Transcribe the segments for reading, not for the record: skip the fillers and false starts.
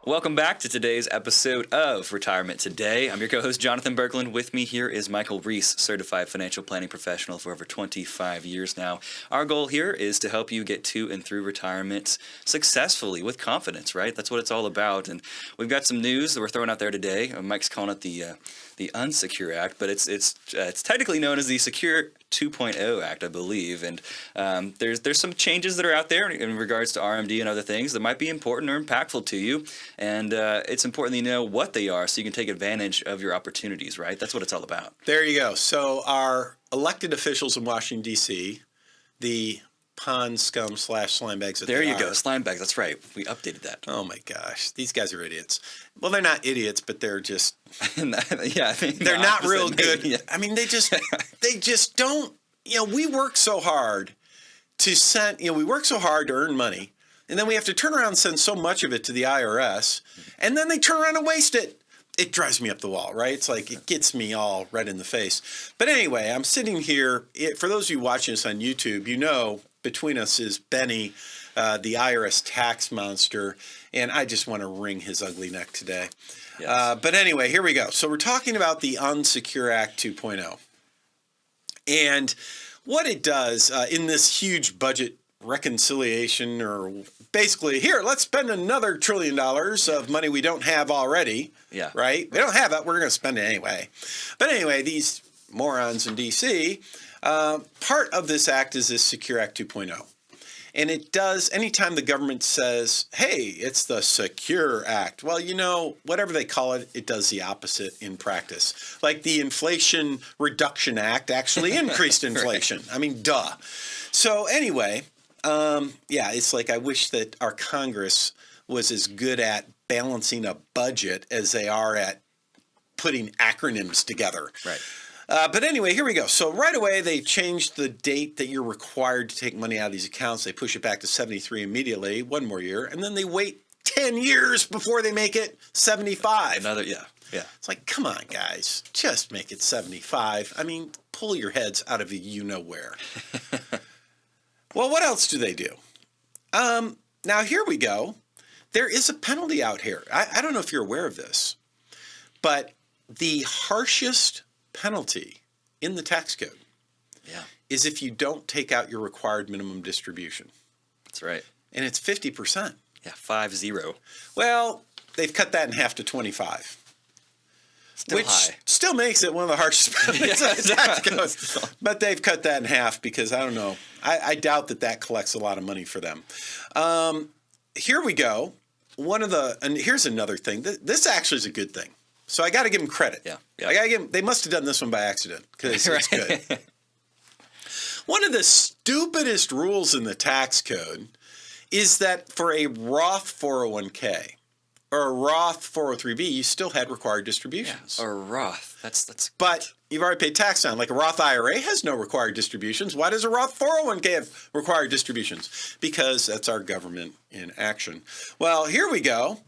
Welcome back to today's episode of Retirement Today. I'm your co-host, Jonathan Berglund. With me here is Michael Reese, certified financial planning professional for over 25 years now. Our goal here is to help you get to and through retirement successfully with confidence, right? That's what it's all about. And we've got some news that we're throwing out there today. Mike's calling it the UNSECURE Act, but it's technically known as the Secure 2.0 Act, I believe. And there's some changes that are out there in regards to RMD and other things that might be important or impactful to you. And it's important that you know what they are so you can take advantage of your opportunities, right? That's what it's all about. There you go. So our elected officials in Washington, D.C., the pond scum / slime bags. There you go. Slime bags. That's right. We updated that. Oh, my gosh. These guys are idiots. Well, they're not idiots, but they're just yeah, I mean, they're not real good. Yeah. I mean, they just don't, we work so hard to send, we work so hard to earn money. And then we have to turn around and send so much of it to the IRS, and then they turn around and waste it. It drives me up the wall, right? It's like it gets me all red in the face. But anyway, I'm sitting here. For those of you watching us on YouTube, between us is Benny, the IRS tax monster, and I just want to wring his ugly neck today. Yes. But anyway, here we go. So we're talking about the UNSECURE Act 2.0. And what it does in this huge budget reconciliation, or basically, here, let's spend another $1 trillion of money we don't have already. Yeah. Right? We don't have it. We're going to spend it anyway. But anyway, these morons in D.C., part of this act is this Secure Act 2.0. And it does, anytime the government says, hey, it's the Secure Act, well, whatever they call it, it does the opposite in practice. Like the Inflation Reduction Act actually increased inflation. Right. I mean, duh. So anyway, it's like I wish that our Congress was as good at balancing a budget as they are at putting acronyms together. Right. But anyway, here we go. So right away, they changed the date that you're required to take money out of these accounts. They push it back to 73 immediately, one more year, and then they wait 10 years before they make it 75. Yeah. It's like, come on, guys, just make it 75. I mean, pull your heads out of you-know-where. Well, what else do they do? Now, here we go. There is a penalty out here. I don't know if you're aware of this, but the harshest penalty in the tax code is if you don't take out your required minimum distribution. That's right. And it's 50%. Yeah, 50. Well, they've cut that in half to 25. Still which high. Still makes it one of the harshest penalties in the tax code. But they've cut that in half because, I don't know, I doubt that collects a lot of money for them. Here we go. And here's another thing. This actually is a good thing. So I got to give them credit. Yeah. I got to give them, they must have done this one by accident because it's good. One of the stupidest rules in the tax code is that for a Roth 401k or a Roth 403b, you still had required distributions. Yeah, or Roth. That's. But you've already paid tax on. Like a Roth IRA has no required distributions. Why does a Roth 401k have required distributions? Because that's our government in action. Well, here we go.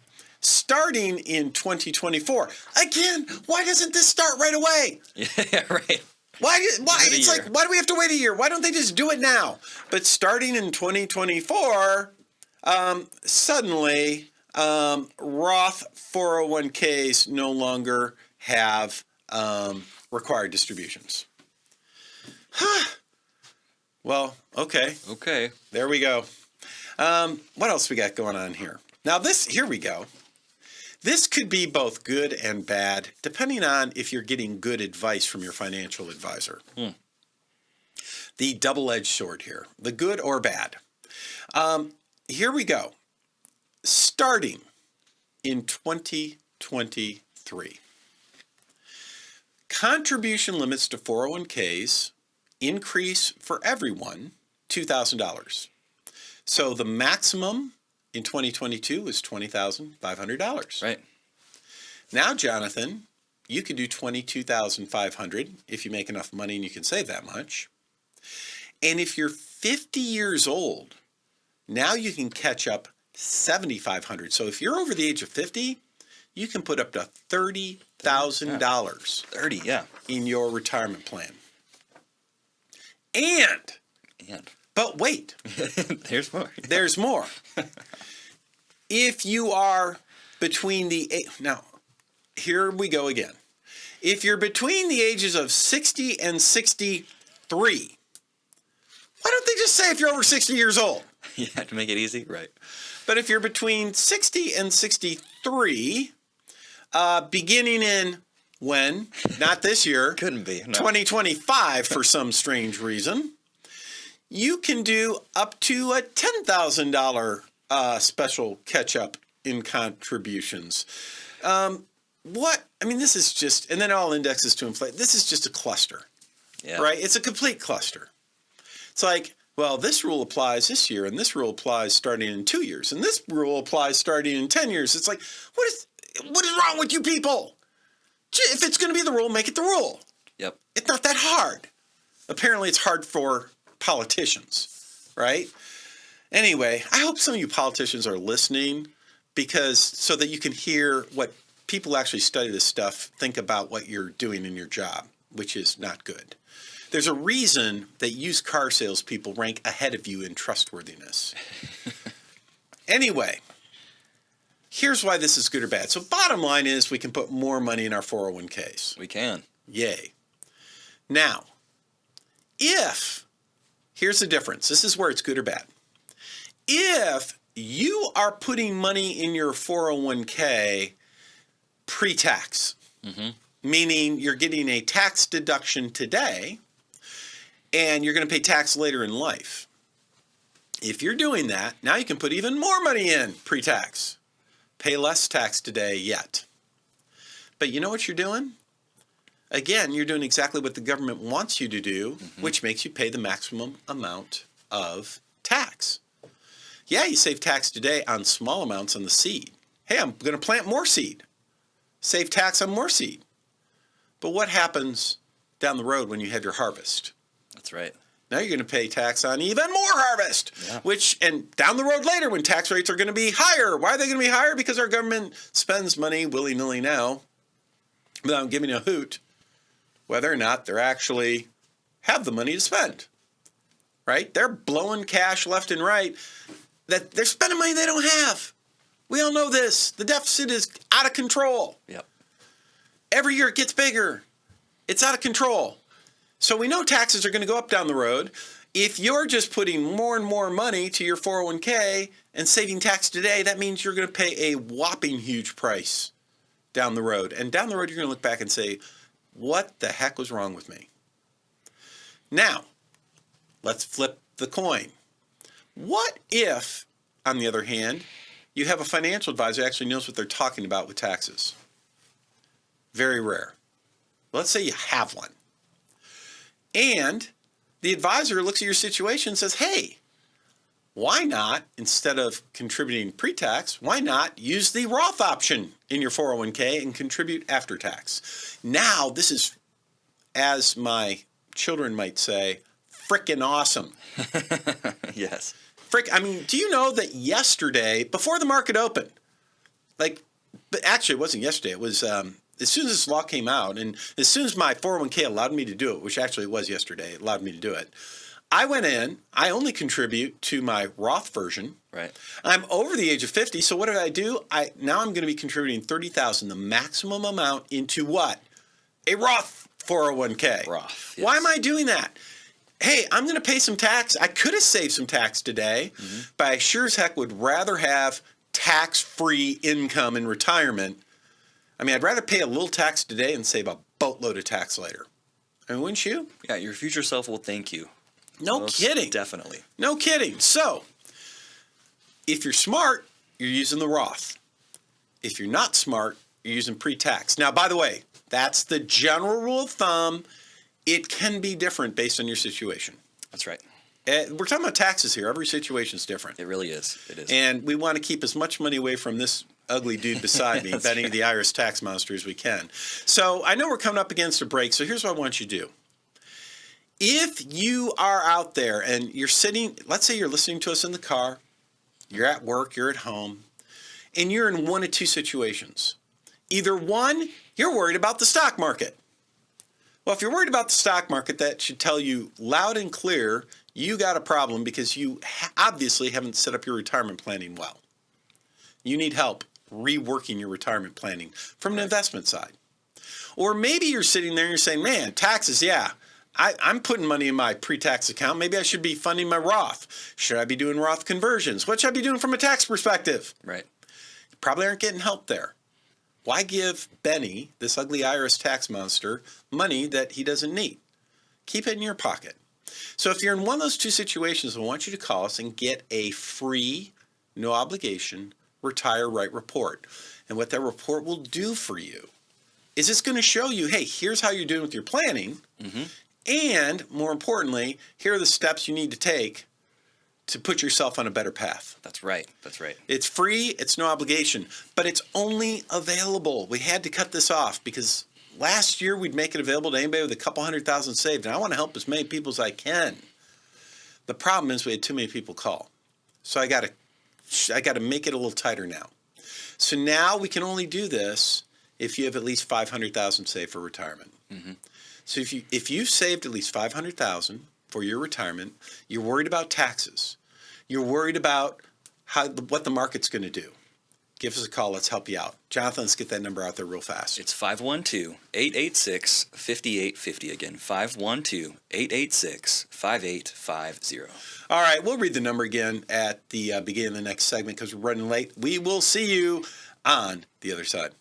Starting in 2024. Again, why doesn't this start right away? Yeah, right. Why? It's like, why do we have to wait a year? Why don't they just do it now? But starting in 2024, suddenly Roth 401ks no longer have required distributions. Well, okay. Okay. There we go. What else we got going on here? Now here we go. This could be both good and bad, depending on if you're getting good advice from your financial advisor. The double-edged sword here, the good or bad. Here we go. Starting in 2023, contribution limits to 401ks increase for everyone $2,000. So the maximum in 2022 was $20,500. Right. Now, Jonathan, you can do $22,500 if you make enough money and you can save that much. And if you're 50 years old, now you can catch up $7,500. So if you're over the age of 50, you can put up to $30,000 30, yeah. in your retirement plan. But wait. There's more. There's more. If you are Now, here we go again. If you're between the ages of 60 and 63, why don't they just say if you're over 60 years old? Yeah, to make it easy, right. But if you're between 60 and 63, beginning in when? Not this year. Couldn't be. No. 2025 for some strange reason. You can do up to a $10,000 special catch-up in contributions. This is just, and then all indexes to inflate. This is just a cluster, right? It's a complete cluster. It's like, well, this rule applies this year, and this rule applies starting in 2 years, and this rule applies starting in 10 years. It's like, what is wrong with you people? If it's going to be the rule, make it the rule. Yep. It's not that hard. Apparently, it's hard for politicians, right? Anyway, I hope some of you politicians are listening so that you can hear what people actually study this stuff think about what you're doing in your job, which is not good. There's a reason that used car salespeople rank ahead of you in trustworthiness. Anyway, here's why this is good or bad. So bottom line is we can put more money in our 401ks. We can. Yay. Now, here's the difference. This is where it's good or bad. If you are putting money in your 401k pre-tax, meaning you're getting a tax deduction today and you're going to pay tax later in life. If you're doing that, now you can put even more money in pre-tax. Pay less tax today yet. But you know what you're doing? Again, you're doing exactly what the government wants you to do, which makes you pay the maximum amount of tax. Yeah, you save tax today on small amounts on the seed. Hey, I'm going to plant more seed. Save tax on more seed. But what happens down the road when you have your harvest? That's right. Now you're going to pay tax on even more harvest, and down the road later when tax rates are going to be higher. Why are they going to be higher? Because our government spends money willy-nilly now without giving a hoot whether or not they're actually have the money to spend, right? They're blowing cash left and right. That they're spending money they don't have. We all know this. The deficit is out of control. Yep. Every year it gets bigger. It's out of control. So we know taxes are going to go up down the road. If you're just putting more and more money to your 401k and saving tax today, that means you're going to pay a whopping huge price down the road. And down the road, you're going to look back and say, what the heck was wrong with me? Now, let's flip the coin. What if, on the other hand, you have a financial advisor who actually knows what they're talking about with taxes? Very rare. Let's say you have one. And the advisor looks at your situation and says, hey, why not, instead of contributing pre-tax, why not use the Roth option in your 401k and contribute after tax? Now, this is, as my children might say, frickin' awesome. Yes. Do you know that yesterday, before the market opened, but actually it wasn't yesterday, it was as soon as this law came out, and as soon as my 401k allowed me to do it, which actually it was yesterday, it allowed me to do it, I went in, I only contribute to my Roth version. Right. I'm over the age of 50, so what did I do? Now I'm going to be contributing $30,000, the maximum amount, into what? A Roth 401k. Roth. Yes. Why am I doing that? Hey, I'm going to pay some tax. I could have saved some tax today, but I sure as heck would rather have tax-free income in retirement. I'd rather pay a little tax today and save a boatload of tax later. Wouldn't you? Yeah, your future self will thank you. No kidding. Definitely. No kidding. So, if you're smart, you're using the Roth. If you're not smart, you're using pre-tax. Now, by the way, that's the general rule of thumb. It can be different based on your situation. That's right. We're talking about taxes here. Every situation is different. It really is. It is. And we want to keep as much money away from this ugly dude beside me, betting the Irish tax monster as we can. So I know we're coming up against a break, so here's what I want you to do. If you are out there and you're sitting, let's say you're listening to us in the car, you're at work, you're at home, and you're in one of two situations. Either one, you're worried about the stock market. Well, if you're worried about the stock market, that should tell you loud and clear you got a problem because you obviously haven't set up your retirement planning well. You need help reworking your retirement planning from an investment side. Or maybe you're sitting there and you're saying, man, taxes, yeah. I'm putting money in my pre-tax account. Maybe I should be funding my Roth. Should I be doing Roth conversions? What should I be doing from a tax perspective? Right. You probably aren't getting help there. Why give Benny, this ugly IRS tax monster, money that he doesn't need? Keep it in your pocket. So if you're in one of those two situations, I want you to call us and get a free, no obligation, Retire Right report. And what that report will do for you is it's going to show you, hey, here's how you're doing with your planning. And more importantly, here are the steps you need to take to put yourself on a better path. That's right. That's right. It's free, it's no obligation, but it's only available. We had to cut this off because last year we'd make it available to anybody with a couple 100,000 saved, and I want to help as many people as I can. The problem is we had too many people call. So I got to make it a little tighter now. So now we can only do this if you have at least 500,000 saved for retirement. So if you've saved at least 500,000 for your retirement, you're worried about taxes, you're worried about what the market's going to do, give us a call. Let's help you out. Jonathan, let's get that number out there real fast. It's 512-886-5850. Again, 512-886-5850. All right, we'll read the number again at the beginning of the next segment because we're running late. We will see you on the other side.